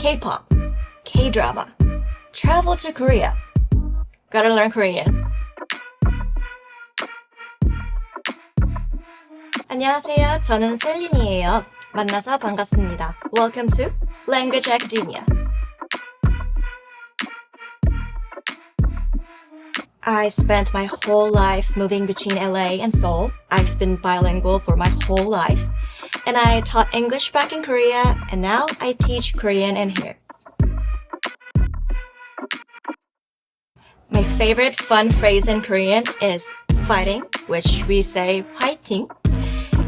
K-pop, K-drama, travel to Korea. Gotta learn Korean. 안녕하세요. 저는 셀린이에요. 만나서 반갑습니다. Welcome to Language Academia. I spent my whole life moving between LA and Seoul. I've been bilingual for my whole life. And I taught English back in Korea, and now I teach Korean in here. My favorite fun phrase in Korean is fighting, which we say 화이팅.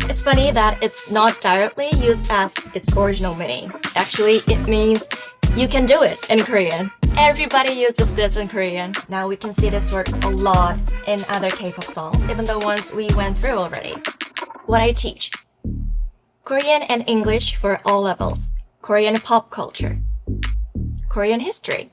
It's funny that it's not directly used as its original meaning. Actually, it means you can do it in Korean. Everybody uses this in Korean. Now we can see this word a lot in other K-pop songs, even the ones we went through already. What I teach: Korean and English for all levels, Korean pop culture, Korean history,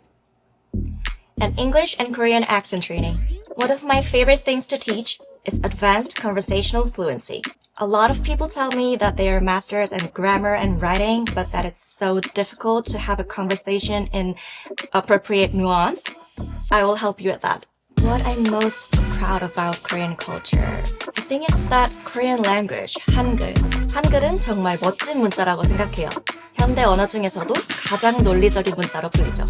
and English and Korean accent training. One of my favorite things to teach is advanced conversational fluency. A lot of people tell me that they are masters in grammar and writing, but that it's so difficult to have a conversation in appropriate nuance. I will help you with that. What I'm most proud about Korean culture, I think it's that Korean language, 한글. 한글은 정말 멋진 문자라고 생각해요. 현대 언어 중에서도 가장 논리적인 문자로 불리죠.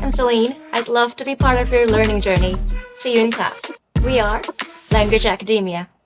I'm Celine. I'd love to be part of your learning journey. See you in class. We are Language Academia.